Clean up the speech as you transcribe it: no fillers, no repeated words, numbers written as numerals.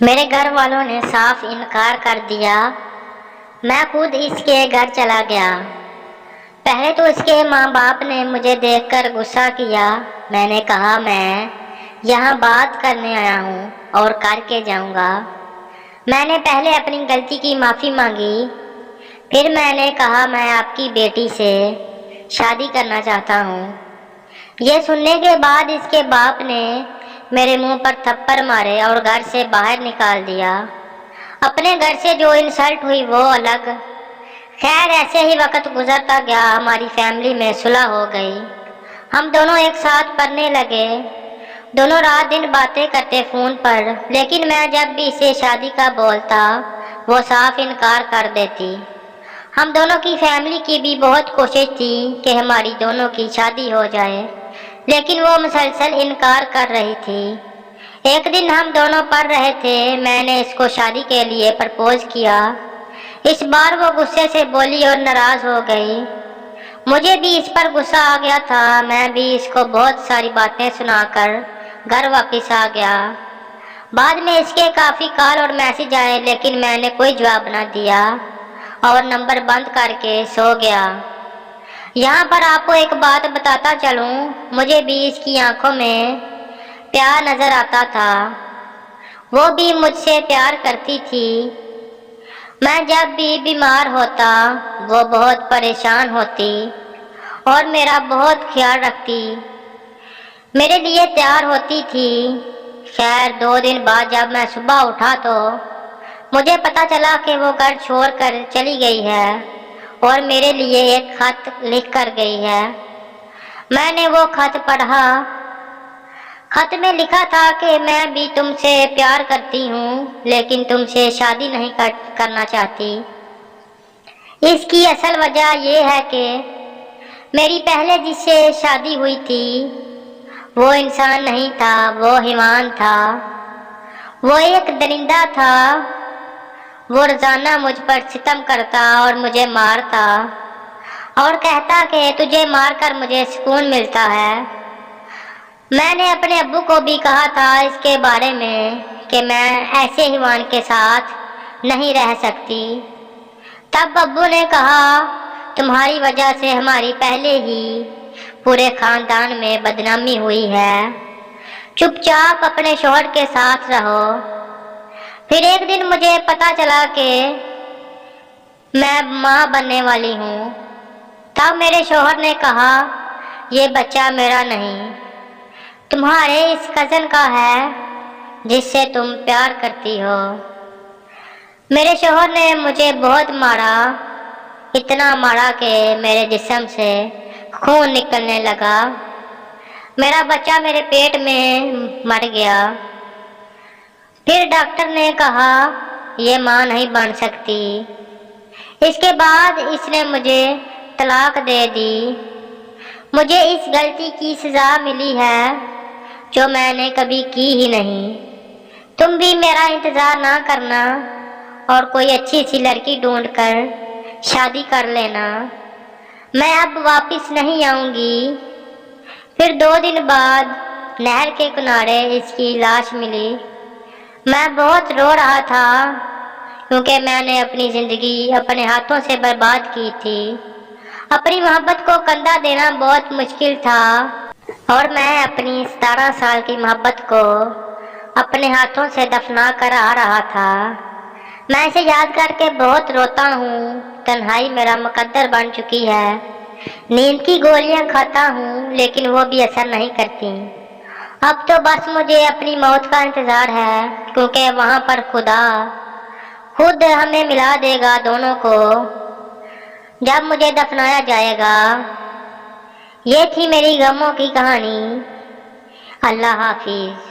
میرے گھر والوں نے صاف انکار کر دیا۔ میں خود اس کے گھر چلا گیا۔ پہلے تو اس کے ماں باپ نے مجھے دیکھ کر غصہ کیا۔ میں نے کہا میں یہاں بات کرنے آیا ہوں اور کر کے جاؤں گا۔ میں نے پہلے اپنی غلطی کی معافی مانگی، پھر میں نے کہا میں آپ کی بیٹی سے شادی کرنا چاہتا ہوں۔ یہ سننے کے بعد اس کے باپ نے میرے منہ پر تھپڑ مارے اور گھر سے باہر نکال دیا۔ اپنے گھر سے جو انسلٹ ہوئی وہ الگ۔ خیر ایسے ہی وقت گزرتا گیا، ہماری فیملی میں صلح ہو گئی۔ ہم دونوں ایک ساتھ پڑھنے لگے، دونوں رات دن باتیں کرتے فون پر، لیکن میں جب بھی اسے شادی کا بولتا وہ صاف انکار کر دیتی۔ ہم دونوں کی فیملی کی بھی بہت کوشش تھی کہ ہماری دونوں کی شادی ہو جائے، لیکن وہ مسلسل انکار کر رہی تھی۔ ایک دن ہم دونوں پڑھ رہے تھے، میں نے اس کو شادی کے لیے پرپوز کیا۔ اس بار وہ غصے سے بولی اور ناراض ہو گئی۔ مجھے بھی اس پر غصہ آ گیا تھا، میں بھی اس کو بہت ساری باتیں سنا کر گھر واپس آ گیا۔ بعد میں اس کے کافی کال اور میسج آئے، لیکن میں نے کوئی جواب نہ دیا اور نمبر بند کر کے سو گیا۔ یہاں پر آپ کو ایک بات بتاتا چلوں، مجھے بھی اس کی آنکھوں میں پیار نظر آتا تھا، وہ بھی مجھ سے پیار کرتی تھی۔ میں جب بھی بیمار ہوتا وہ بہت پریشان ہوتی اور میرا بہت خیال رکھتی، میرے لیے تیار ہوتی تھی۔ خیر 2 دن بعد جب میں صبح اٹھا تو مجھے پتا چلا کہ وہ گھر چھوڑ کر چلی گئی ہے اور میرے لیے ایک خط لکھ کر گئی ہے۔ میں نے وہ خط پڑھا۔ خط میں لکھا تھا کہ میں بھی تم سے پیار کرتی ہوں، لیکن تم سے شادی نہیں کرنا چاہتی۔ اس کی اصل وجہ یہ ہے کہ میری پہلے جس سے شادی ہوئی تھی وہ انسان نہیں تھا، وہ حیوان تھا، وہ ایک درندہ تھا۔ وہ روزانہ مجھ پر ستم کرتا اور مجھے مارتا اور کہتا کہ تجھے مار کر مجھے سکون ملتا ہے۔ میں نے اپنے ابو کو بھی کہا تھا اس کے بارے میں کہ میں ایسے حیوان کے ساتھ نہیں رہ سکتی۔ تب ابو نے کہا تمہاری وجہ سے ہماری پہلے ہی پورے خاندان میں بدنامی ہوئی ہے، چپ چاپ اپنے شوہر کے ساتھ رہو۔ پھر ایک دن مجھے پتا چلا کہ میں ماں بننے والی ہوں۔ تب میرے شوہر نے کہا یہ بچہ میرا نہیں، تمہارے اس کزن کا ہے جس سے تم پیار کرتی ہو۔ میرے شوہر نے مجھے بہت مارا، اتنا مارا کہ میرے جسم سے خون نکلنے لگا۔ میرا بچہ میرے پیٹ میں مر گیا۔ پھر ڈاکٹر نے کہا یہ ماں نہیں بن سکتی۔ اس کے بعد اس نے مجھے طلاق دے دی۔ مجھے اس غلطی کی سزا ملی ہے جو میں نے کبھی کی ہی نہیں۔ تم بھی میرا انتظار نہ کرنا اور کوئی اچھی سی لڑکی ڈھونڈ کر شادی کر لینا، میں اب واپس نہیں آؤں گی۔ پھر 2 دن بعد نہر کے کنارے اس کی لاش ملی۔ میں بہت رو رہا تھا کیونکہ میں نے اپنی زندگی اپنے ہاتھوں سے برباد کی تھی۔ اپنی محبت کو کندھا دینا بہت مشکل تھا اور میں اپنی 17 سال کی محبت کو اپنے ہاتھوں سے دفنا کر آ رہا تھا۔ میں اسے یاد کر کے بہت روتا ہوں۔ تنہائی میرا مقدر بن چکی ہے۔ نیند کی گولیاں کھاتا ہوں لیکن وہ بھی اثر نہیں کرتی۔ اب تو بس مجھے اپنی موت کا انتظار ہے، کیونکہ وہاں پر خدا خود ہمیں ملا دے گا دونوں کو جب مجھے دفنایا جائے گا۔ یہ تھی میری غموں کی کہانی۔ اللہ حافظ۔